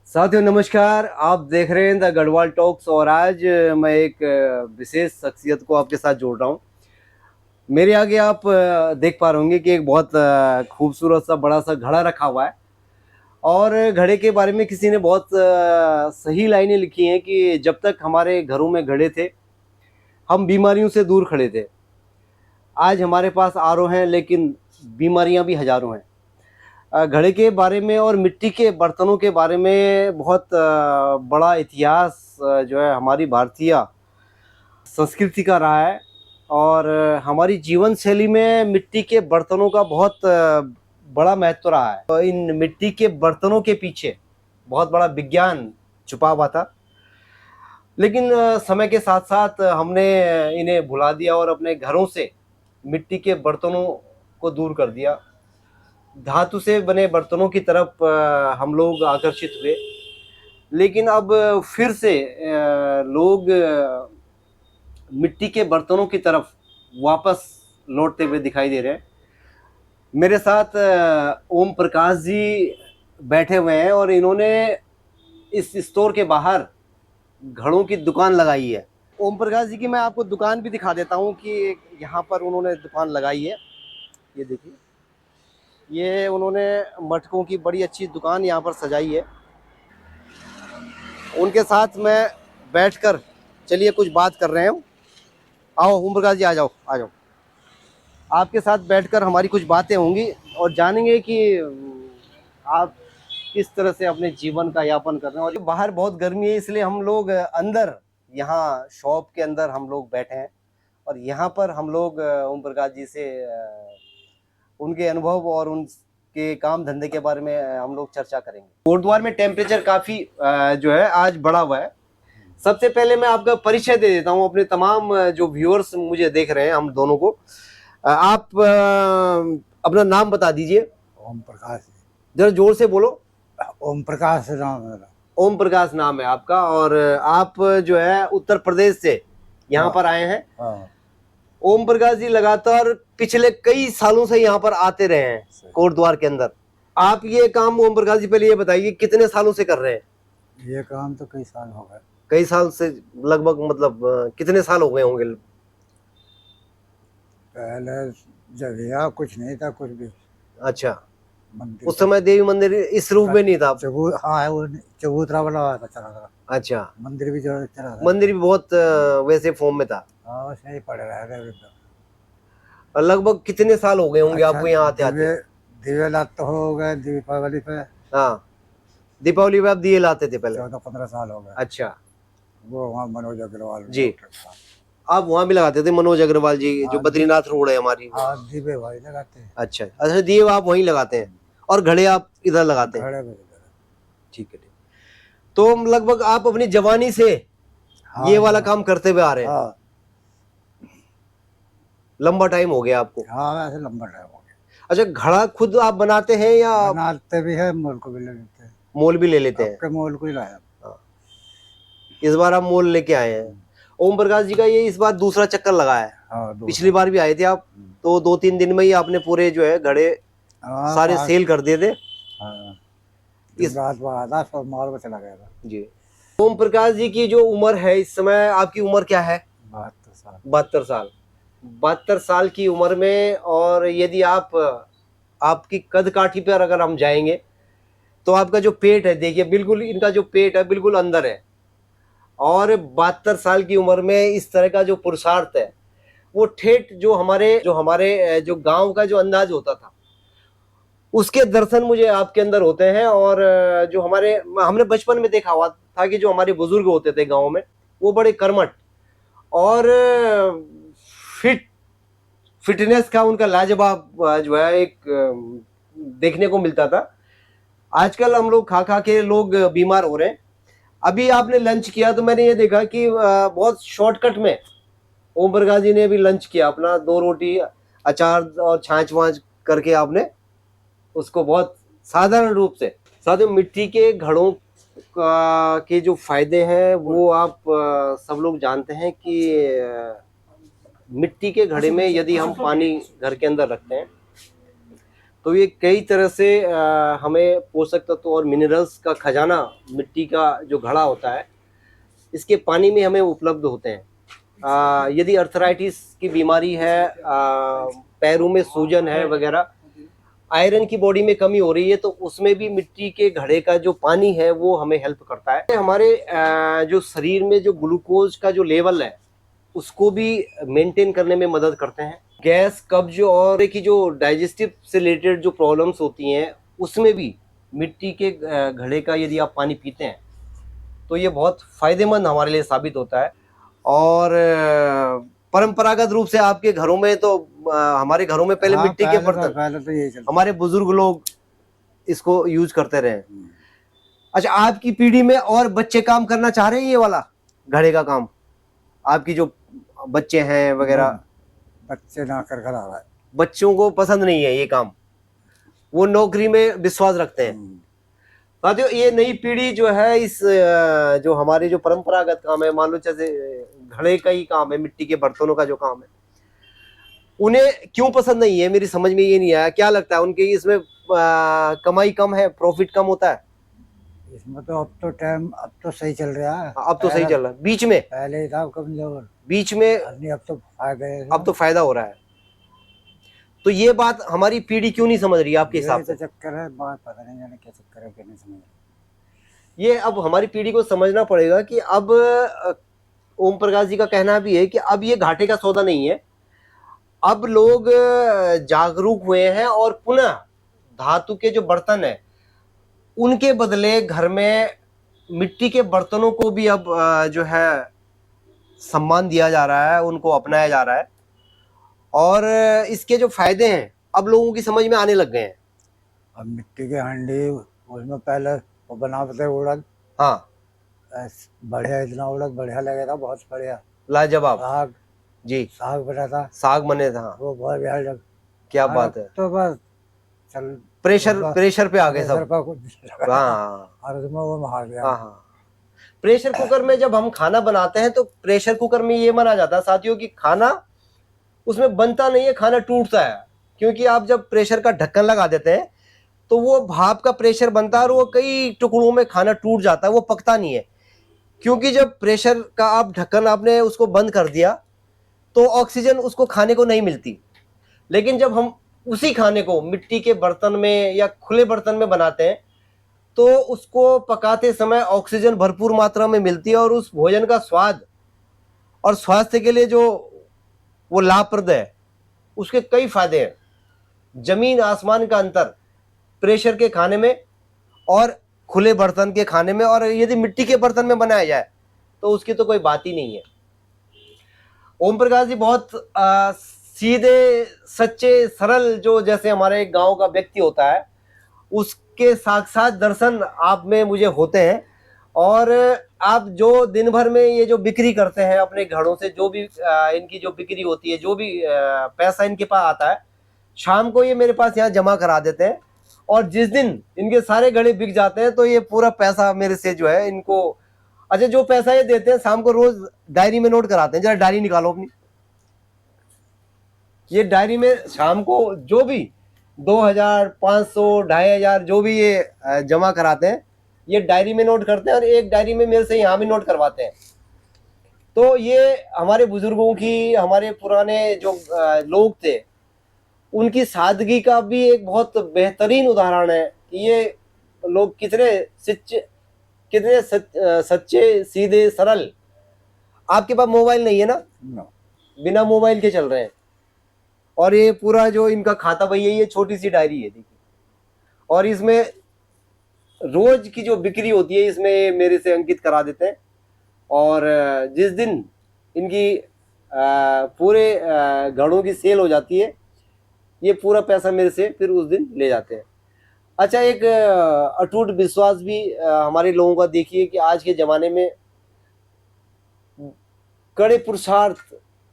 साथियों नमस्कार। आप देख रहे हैं द गढ़वाल टॉक्स और आज मैं एक विशेष शख्सियत को आपके साथ जोड़ रहा हूं। मेरे आगे आप देख पा रहे होंगे कि एक बहुत खूबसूरत सा बड़ा सा घड़ा रखा हुआ है और घड़े के बारे में किसी ने बहुत सही लाइनें लिखी हैं कि जब तक हमारे घरों में घड़े थे हम बीमारियों से दूर खड़े थे। आज हमारे पास आरओ हैं लेकिन बीमारियां भी हजारों हैं। घड़े के बारे में और मिट्टी के बर्तनों के बारे में बहुत बड़ा इतिहास जो है हमारी भारतीय संस्कृति का रहा है और हमारी जीवन शैली में मिट्टी के बर्तनों का बहुत बड़ा महत्व रहा है। तो इन मिट्टी के बर्तनों के पीछे बहुत बड़ा विज्ञान छुपा हुआ था, लेकिन समय के साथ साथ हमने इन्हें भुला दिया और अपने घरों से मिट्टी के बर्तनों को दूर कर दिया। धातु से बने बर्तनों की तरफ हम लोग आकर्षित हुए, लेकिन अब फिर से लोग मिट्टी के बर्तनों की तरफ वापस लौटते हुए दिखाई दे रहे हैं। मेरे साथ ओम प्रकाश जी बैठे हुए हैं और इन्होंने इस स्टोर के बाहर घड़ों की दुकान लगाई है। ओम प्रकाश जी की मैं आपको दुकान भी दिखा देता हूँ कि यहाँ पर उन्होंने दुकान लगाई है। ये देखिए, ये उन्होंने मटकों की बड़ी अच्छी दुकान यहाँ पर सजाई है। उनके साथ मैं बैठकर चलिए कुछ बात कर रहे हैं। आओ ओम प्रकाश जी, आ जाओ आ जाओ। आपके साथ बैठकर हमारी कुछ बातें होंगी और जानेंगे कि आप किस तरह से अपने जीवन का यापन कर रहे हैं। और बाहर बहुत गर्मी है, इसलिए हम लोग अंदर यहाँ शॉप के अंदर हम लोग बैठे हैं और यहाँ पर हम लोग ओम प्रकाश जी से उनके अनुभव और उनके काम धंधे के बारे में हम लोग चर्चा करेंगे। कोटद्वार में टेम्परेचर काफ़ी जो है आज बढ़ा हुआ है। सबसे पहले मैं आपका परिचय दे देता हूँ अपने तमाम जो व्यूअर्स मुझे देख रहे हैं, हम दोनों को। आप अपना नाम बता दीजिए। ओम प्रकाश। जरा जोर से बोलो। ओम प्रकाश नाम है मेरा। ओम प्रकाश नाम है आपका और आप जो है उत्तर प्रदेश से यहाँ पर आए हैं। हाँ। ओम प्रकाश जी लगातार पिछले कई सालों से यहाँ पर आते रहे हैं कोटद्वार के अंदर। आप ये काम ओम प्रकाश जी पहले ये बताइए कितने सालों से कर रहे हैं? ये काम तो कई साल हो गए। कई साल से लगभग मतलब कितने साल हो गए होंगे? पहले जब यहाँ कुछ नहीं था, कुछ भी। अच्छा, मंदिर उस समय देवी मंदिर इस रूप में नहीं था? हाँ, वो चबूतरा वाला था, चला था। अच्छा, मंदिर भी जो चला था। मंदिर भी बहुत वैसे फॉर्म में था। हाँ, सही पड़ रहा है। और लगभग कितने साल हो गए होंगे आपको यहाँ आते आते? दिवे लाते तो हो गए दीपावली पे। हाँ, दीपावली पे आप दिए लाते थे पहले? 14-15 साल हो गए। अच्छा, वो वहाँ मनोज अग्रवाल जी, आप वहाँ भी लगाते थे? मनोज अग्रवाल जी जो बद्रीनाथ रोड है हमारी। हाँ, दीवे वही लगाते हैं। अच्छा अच्छा, दिए आप वहीं लगाते हैं और घड़े आप इधर लगाते हैं? ठीक है। तो लगभग आप अपनी जवानी से ये वाला काम करते हुए आ रहे हैं? हाँ। लंबा टाइम हो गया आपको? हाँ, ऐसे लंबा टाइम हो गया। अच्छा, घड़ा खुद आप बनाते हैं या? बनाते भी है, मोल को भी ले लेते हैं। मोल भी ले लेते हैं? मोल को ही लाया। इस बार आप मोल लेके आए हैं। ओम प्रकाश जी का ये इस बार दूसरा चक्कर लगा है। पिछली बार भी आए थे आप, तो 2-3 दिन में ही आपने पूरे जो है घड़े सारे सेल कर दिए थे। इस रात बाद माल में चला गया था जी। ओम प्रकाश जी की जो उम्र है इस समय, आपकी उम्र क्या है? 72 साल। 72 साल। 72 साल की उम्र में, और यदि आप आपकी कद काठी पर अगर हम जाएंगे तो आपका जो पेट है, देखिए बिल्कुल इनका जो पेट है बिल्कुल अंदर है। और 72 साल की उम्र में इस तरह का जो पुरुषार्थ है वो ठेठ जो हमारे जो गांव का जो अंदाज होता था उसके दर्शन मुझे आपके अंदर होते हैं। और जो हमने बचपन में देखा हुआ था कि जो हमारे बुजुर्ग होते थे गांव में वो बड़े कर्मठ और फिटनेस का उनका लाजवाब जो है एक देखने को मिलता था। आजकल हम लोग खा खा के लोग बीमार हो रहे हैं। अभी आपने लंच किया तो मैंने ये देखा कि बहुत शॉर्टकट में ओम प्रकाश जी ने अभी लंच किया अपना, 2 रोटी अचार और छाछ वाछ करके आपने उसको बहुत साधारण रूप से। साथियों, मिट्टी के घड़ों के जो फायदे हैं वो आप सब लोग जानते हैं कि मिट्टी के घड़े में यदि हम पानी घर के अंदर रखते हैं तो ये कई तरह से हमें पोषक तत्व और मिनरल्स का खजाना, मिट्टी का जो घड़ा होता है, इसके पानी में हमें उपलब्ध होते हैं। यदि अर्थराइटिस की बीमारी है, पैरों में सूजन है वगैरह, आयरन की बॉडी में कमी हो रही है, तो उसमें भी मिट्टी के घड़े का जो पानी है वो हमें हेल्प करता है। हमारे जो शरीर में जो ग्लूकोज का जो लेवल है उसको भी मेंटेन करने में मदद करते हैं। गैस, कब्ज और की जो डाइजेस्टिव से रिलेटेड जो प्रॉब्लम्स होती हैं उसमें भी मिट्टी के घड़े का यदि आप पानी पीते हैं तो ये बहुत फायदेमंद हमारे लिए साबित होता है। और परंपरागत रूप से आपके घरों में तो हमारे घरों में पहले मिट्टी के बर्तन, पहले तो यही चलता। हमारे बुजुर्ग लोग इसको यूज करते रहे। अच्छा, आपकी पीढ़ी में और बच्चे काम करना चाह रहे हैं ये वाला घड़े का काम? आपकी जो बच्चे हैं वगैरह, बच्चे ना कर आ रहा है, बच्चों को पसंद नहीं है ये काम, वो नौकरी में विश्वास रखते हैं। साथियों, ये नई पीढ़ी जो है इस जो हमारे जो परंपरागत काम है, मान लो जैसे घड़े का ही काम है, मिट्टी के बर्तनों का जो काम है, उन्हें क्यों पसंद नहीं है मेरी समझ में ये नहीं आया। क्या लगता है उनके इसमें कमाई कम है, प्रॉफिट कम होता है? इसमें तो अब तो सही चल रहा है। अब तो सही चल रहा है, बीच में पहले ही था कमजोर, बीच में अब तो फायदा हो रहा है। तो ये बात हमारी पीढ़ी क्यों नहीं समझ रही है आपके हिसाब से? चक्कर है, बात पता नहीं जाने क्या चक्कर है, क्या नहीं समझ। ये अब हमारी पीढ़ी को समझना पड़ेगा कि अब ओम प्रकाश जी का कहना भी है कि अब ये घाटे का सौदा नहीं है। अब लोग जागरूक हुए हैं और पुनः धातु के जो बर्तन है उनके बदले घर में मिट्टी के बर्तनों को भी अब जो है सम्मान दिया जा रहा है, उनको अपनाया जा रहा है। और इसके जो फायदे हैं अब लोगों की समझ में आने लग गए हैं। अब मिट्टी के हांडी, उसमें पहले वो बनाते उड़द, हाँ बढ़िया, इतना उड़द बढ़िया लगा था, बहुत बढ़िया, लाजवाब साग जी, साग बना था, साग बने था, वो बहुत बढ़िया। क्या बात है। तो बस चल प्रेशर पे आ गए सब। हाँ, और उसमें वो मार गया। हाँ, प्रेशर कुकर में जब हम खाना बनाते हैं तो प्रेशर कुकर में ये माना जाता है साथियों कि खाना उसमें बनता नहीं है, खाना टूटता है। क्योंकि आप जब प्रेशर का ढक्कन लगा देते हैं तो वो भाप का प्रेशर बनता है और वो कई टुकड़ों में खाना टूट जाता है, वो पकता नहीं है। क्योंकि जब प्रेशर का आप ढक्कन आपने उसको बंद कर दिया तो ऑक्सीजन उसको खाने को नहीं मिलती। लेकिन जब हम उसी खाने को मिट्टी के बर्तन में या खुले बर्तन में बनाते हैं तो उसको पकाते समय ऑक्सीजन भरपूर मात्रा में मिलती है और उस भोजन का स्वाद और स्वास्थ्य के लिए जो वो लाभप्रद है, उसके कई फायदे हैं। जमीन आसमान का अंतर प्रेशर के खाने में और खुले बर्तन के खाने में, और यदि मिट्टी के बर्तन में बनाया जाए तो उसकी तो कोई बात ही नहीं है। ओम प्रकाश जी बहुत सीधे, सच्चे, सरल, जो जैसे हमारे गांव का व्यक्ति होता है उसके साक्षात दर्शन आप में मुझे होते हैं। और आप जो दिन भर में ये जो बिक्री करते हैं अपने घरों से, जो भी इनकी जो बिक्री होती है, जो भी पैसा इनके पास आता है, शाम को ये मेरे पास यहाँ जमा करा देते हैं। और जिस दिन इनके सारे घड़े बिक जाते हैं तो ये पूरा पैसा मेरे से जो है इनको, अच्छा जो पैसा ये देते हैं शाम को रोज डायरी में नोट कराते हैं। जरा डायरी निकालो अपनी, ये डायरी में शाम को जो भी 2000, 500, 2500 जो भी ये जमा कराते हैं ये डायरी में नोट करते हैं और एक डायरी में मेरे से यहाँ भी नोट करवाते हैं। तो ये हमारे बुजुर्गों की, हमारे पुराने जो लोग थे उनकी सादगी का भी एक बहुत बेहतरीन उदाहरण है कि ये लोग कितने सच्चे, सीधे, सरल। आपके पास मोबाइल नहीं है ना? बिना मोबाइल के चल रहे हैं। और ये पूरा जो इनका खाता बही है, ये छोटी सी डायरी है, देखिए। और इसमें रोज की जो बिक्री होती है इसमें मेरे से अंकित करा देते हैं। और जिस दिन इनकी पूरे घड़ों की सेल हो जाती है ये पूरा पैसा मेरे से फिर उस दिन ले जाते हैं। अच्छा, एक अटूट विश्वास भी हमारे लोगों का देखिए कि आज के ज़माने में कड़े पुरुषार्थ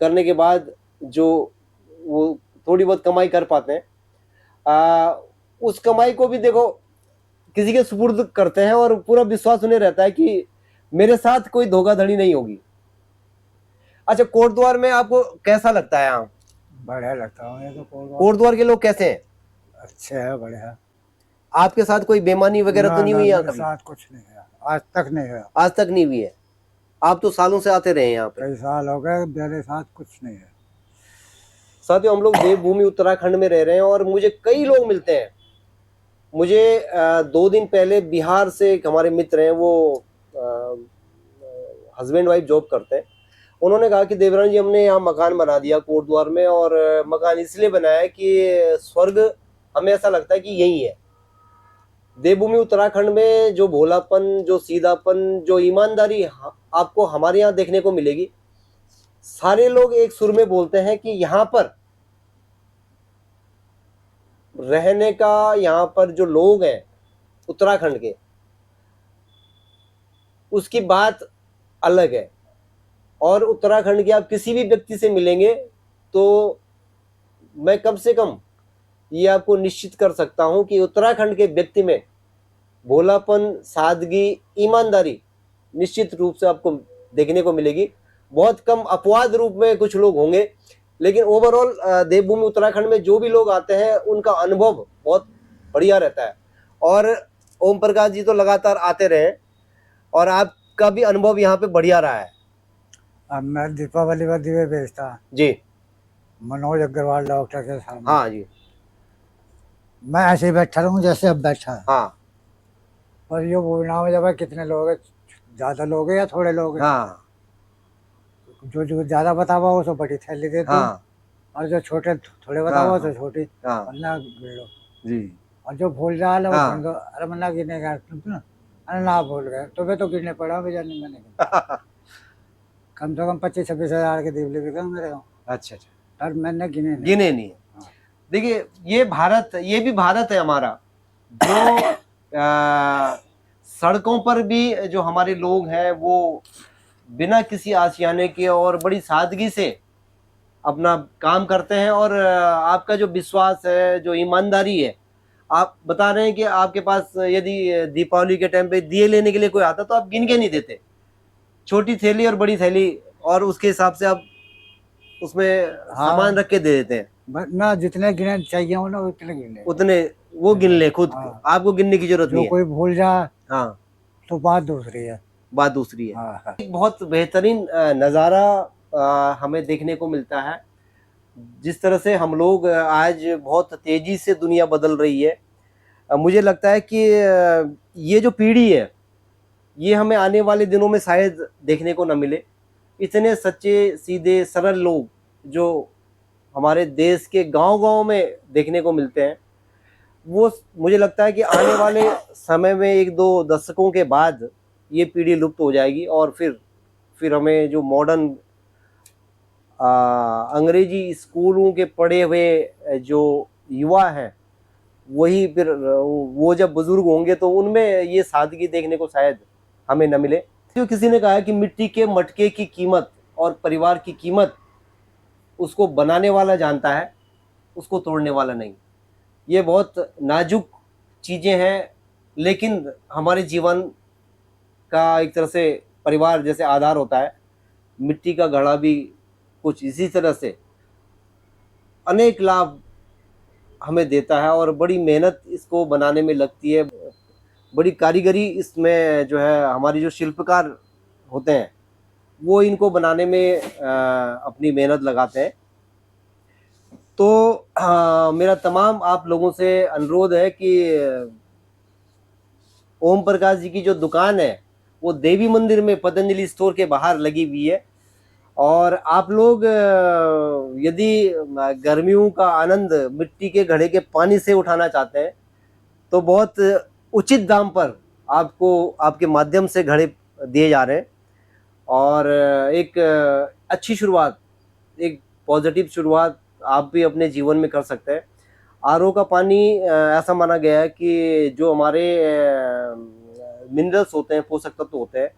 करने के बाद जो वो थोड़ी बहुत कमाई कर पाते हैं, उस कमाई को भी देखो किसी के सुपुर्द करते हैं और पूरा विश्वास उन्हें रहता है कि मेरे साथ कोई धोखाधड़ी नहीं होगी। अच्छा, कोटद्वार में आपको कैसा लगता है? यहाँ बढ़िया लगता है। तो कोटद्वार के लोग कैसे हैं? अच्छे है, बढ़िया। आपके साथ कोई बेईमानी वगैरह तो नहीं हुई यहाँ मेरे कभी? साथ कुछ नहीं है, आज तक नहीं है। आज तक नहीं हुई है? आप तो सालों से आते रहे हैं यहाँ पे। कई साल हो गए, मेरे साथ कुछ नहीं है। साथियों, हम लोग देवभूमि उत्तराखंड में रह रहे हैं और मुझे कई लोग मिलते हैं। मुझे 2 दिन पहले बिहार से एक हमारे मित्र हैं, वो हस्बैंड वाइफ जॉब करते हैं। उन्होंने कहा कि देवरानी जी, हमने यहाँ मकान बना दिया कोटद्वार में, और मकान इसलिए बनाया है कि स्वर्ग हमें ऐसा लगता है कि यही है। देवभूमि उत्तराखंड में जो भोलापन, जो सीधापन, जो ईमानदारी आपको हमारे यहाँ देखने को मिलेगी। सारे लोग एक सुर में बोलते हैं कि यहाँ पर रहने का, यहाँ पर जो लोग हैं उत्तराखंड के, उसकी बात अलग है। और उत्तराखंड के आप किसी भी व्यक्ति से मिलेंगे तो मैं कम से कम ये आपको निश्चित कर सकता हूं कि उत्तराखंड के व्यक्ति में भोलापन, सादगी, ईमानदारी निश्चित रूप से आपको देखने को मिलेगी। बहुत कम अपवाद रूप में कुछ लोग होंगे, लेकिन ओवरऑल देवभूमि उत्तराखंड में जो भी लोग आते हैं उनका अनुभव बहुत बढ़िया रहता है। और ओम प्रकाश जी तो लगातार आते रहे और आपका भी अनुभव यहाँ पे बढ़िया रहा है। अब मैं दीपावली पर दिए बेचता जी। मनोज अग्रवाल डॉक्टर के सामने। हाँ जी। मैं ऐसे ही बैठा रहूँ जैसे अब बैठा है। हाँ पर ये बोलना हो जब कितने लोग हैं, ज्यादा लोग हैं या थोड़े लोग हैं। हाँ जो जो ज्यादा बतावा हो तो बड़ी थैली दे दो, हाँ और जो छोटे थोड़े बतावा हो तो छोटी, हाँ वरना गिन लो। जी। और जो भूल जा रहा है वो हाँ। सुन दो, अरे मन्ना गिने गया तुम ना, अरे ना भूल गए, तुम्हें तो गिनने पड़ा बेजानी, मैंने गिने। कम से कम 25-26 हजार के दीवले बिके मेरे को, अच्छा अच्छा, पर मैंने गिने नहीं। गिने नहीं है। हाँ। देखिए, ये भारत, ये भी भारत है हमारा, जो सड़कों पर भी जो हमारे लोग हैं वो बिना किसी आशियाने के और बड़ी सादगी से अपना काम करते हैं। और आपका जो विश्वास है, जो ईमानदारी है, आप बता रहे हैं कि आपके पास यदि दीपावली के टाइम पे दिए लेने के लिए कोई आता तो आप गिन के नहीं देते, छोटी थैली और बड़ी थैली, और उसके हिसाब से आप उसमें सामान रख के दे देते हैं। ना जितने गिने चाहिए हो ना उतने गिने, उतने वो गिन ले खुद। हाँ। आपको गिनने की जरूरत जो नहीं है। कोई भूल जाए हाँ, तो बात दूसरी है। बात दूसरी है। हाँ। एक बहुत बेहतरीन नज़ारा हमें देखने को मिलता है। जिस तरह से हम लोग आज बहुत तेजी से दुनिया बदल रही है, मुझे लगता है कि ये जो पीढ़ी है ये हमें आने वाले दिनों में शायद देखने को न मिले। इतने सच्चे, सीधे, सरल लोग जो हमारे देश के गांव-गांव में देखने को मिलते हैं, वो मुझे लगता है कि आने वाले समय में 1-2 दशकों के बाद ये पीढ़ी लुप्त हो जाएगी, और फिर हमें जो मॉडर्न अंग्रेजी स्कूलों के पढ़े हुए जो युवा हैं, वही फिर वो जब बुजुर्ग होंगे तो उनमें ये सादगी देखने को शायद हमें न मिले। तो किसी ने कहा है कि मिट्टी के मटके की कीमत और परिवार की कीमत उसको बनाने वाला जानता है, उसको तोड़ने वाला नहीं। ये बहुत नाजुक चीज़ें हैं, लेकिन हमारे जीवन का एक तरह से परिवार जैसे आधार होता है। मिट्टी का घड़ा भी कुछ इसी तरह से अनेक लाभ हमें देता है, और बड़ी मेहनत इसको बनाने में लगती है, बड़ी कारीगरी इसमें जो है हमारी जो शिल्पकार होते हैं वो इनको बनाने में अपनी मेहनत लगाते हैं। तो मेरा तमाम आप लोगों से अनुरोध है कि ओम प्रकाश जी की जो दुकान है वो देवी मंदिर में पतंजलि स्टोर के बाहर लगी हुई है, और आप लोग यदि गर्मियों का आनंद मिट्टी के घड़े के पानी से उठाना चाहते हैं तो बहुत उचित दाम पर आपको आपके माध्यम से घड़े दिए जा रहे हैं, और एक अच्छी शुरुआत, एक पॉजिटिव शुरुआत आप भी अपने जीवन में कर सकते हैं। आरओ का पानी ऐसा माना गया है कि जो हमारे मिनरल्स होते हैं, पोषक तत्व होते हैं,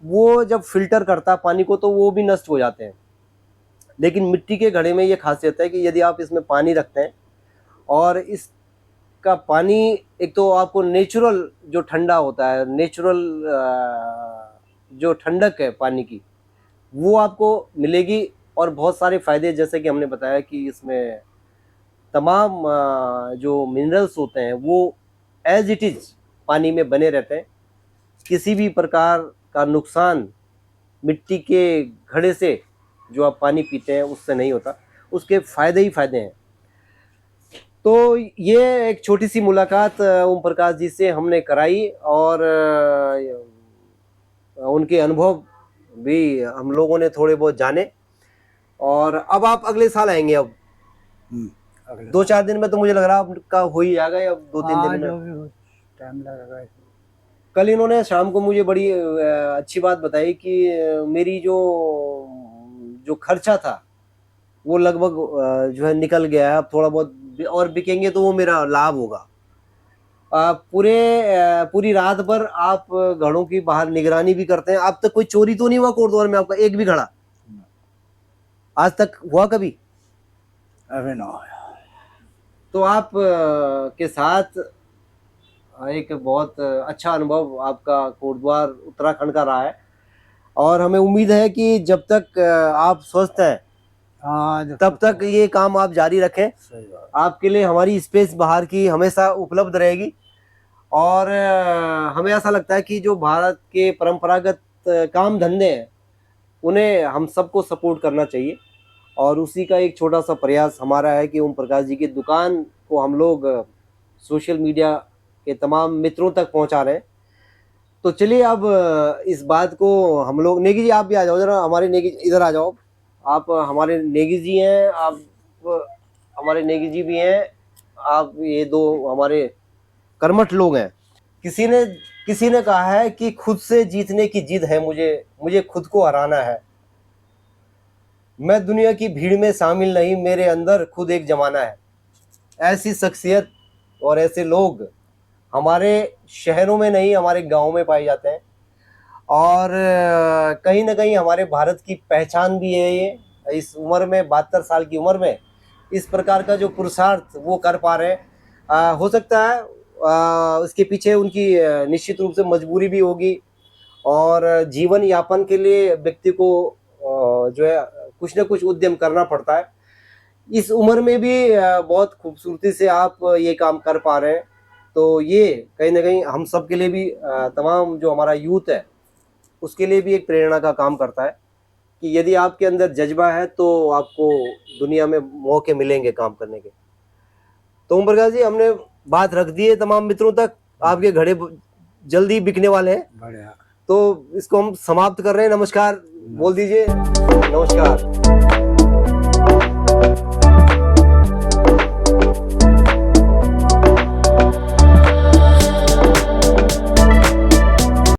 वो जब फिल्टर करता है पानी को तो वो भी नष्ट हो जाते हैं। लेकिन मिट्टी के घड़े में ये खासियत है कि यदि आप इसमें पानी रखते हैं और इसका पानी एक तो आपको नेचुरल जो ठंडा होता है, नेचुरल जो ठंडक है पानी की, वो आपको मिलेगी। और बहुत सारे फायदे, जैसे कि हमने बताया कि इसमें तमाम जो मिनरल्स होते हैं वो एज इट इज पानी में बने रहते हैं। किसी भी प्रकार का नुकसान मिट्टी के घड़े से जो आप पानी पीते हैं उससे नहीं होता, उसके फायदे ही फायदे हैं। तो ये एक छोटी सी मुलाकात ओम प्रकाश जी से हमने कराई और उनके अनुभव भी हम लोगों ने थोड़े बहुत जाने। और अब आप अगले साल आएंगे? अब अगले 2-4 दिन में तो मुझे लग रहा है आपका हो ही जाएगा, या 2-3 हाँ, दिन में? जो भी हो टाइम लगेगा इसमें। कल इन्होंने शाम को मुझे बड़ी अच्छी बात बताई कि मेरी जो खर्चा था वो लगभग जो है निकल गया है। अब थोड़ा बहुत और बिकेंगे तो वो मेरा लाभ होगा। पूरी रात भर आप घड़ों की बाहर निगरानी भी करते हैं। अब तक कोई चोरी तो नहीं हुआ कोटद्वार में आपका, एक भी घड़ा आज तक हुआ कभी? अभी ना। तो आप के साथ एक बहुत अच्छा अनुभव आपका कोटद्वार उत्तराखंड का रहा है, और हमें उम्मीद है कि जब तक आप स्वस्थ हैं हाँ, तब तक ये काम आप जारी रखें। सही बात। आपके लिए हमारी स्पेस बाहर की हमेशा उपलब्ध रहेगी। और हमें ऐसा लगता है कि जो भारत के परंपरागत काम धंधे हैं उन्हें हम सबको सपोर्ट करना चाहिए, और उसी का एक छोटा सा प्रयास हमारा है कि ओम प्रकाश जी की दुकान को हम लोग सोशल मीडिया के तमाम मित्रों तक पहुंचा रहे हैं। तो चलिए अब इस बात को हम लोग, नेगी जी आप भी आ जाओ जरा, हमारे नेगी इधर आ जाओ। आप हमारे नेगी जी हैं, आप हमारे नेगी जी भी हैं, आप ये दो हमारे कर्मठ लोग हैं। किसी ने कहा है कि खुद से जीतने की जिद है मुझे खुद को हराना है। मैं दुनिया की भीड़ में शामिल नहीं, मेरे अंदर खुद एक जमाना है। ऐसी शख्सियत और ऐसे लोग हमारे शहरों में नहीं, हमारे गांव में पाए जाते हैं। और कहीं ना कहीं हमारे भारत की पहचान भी है ये। इस उम्र में, 72 साल की उम्र में इस प्रकार का जो पुरुषार्थ वो कर पा रहे हैं। हो सकता है इसके पीछे उनकी निश्चित रूप से मजबूरी भी होगी, और जीवन यापन के लिए व्यक्ति को जो है कुछ ना कुछ उद्यम करना पड़ता है। इस उम्र में भी बहुत खूबसूरती से आप ये काम कर पा रहे हैं। तो ये कहीं ना कहीं हम सब के लिए भी, तमाम जो हमारा यूथ है उसके लिए भी एक प्रेरणा का काम करता है कि यदि आपके अंदर जज्बा है तो आपको दुनिया में मौके मिलेंगे काम करने के। तो ओम प्रकाश जी, हमने बात रख दी है तमाम मित्रों तक। आपके घड़े जल्दी बिकने वाले हैं, बढ़िया। तो इसको हम समाप्त कर रहे हैं। नमस्कार बोल दीजिए। नमस्कार।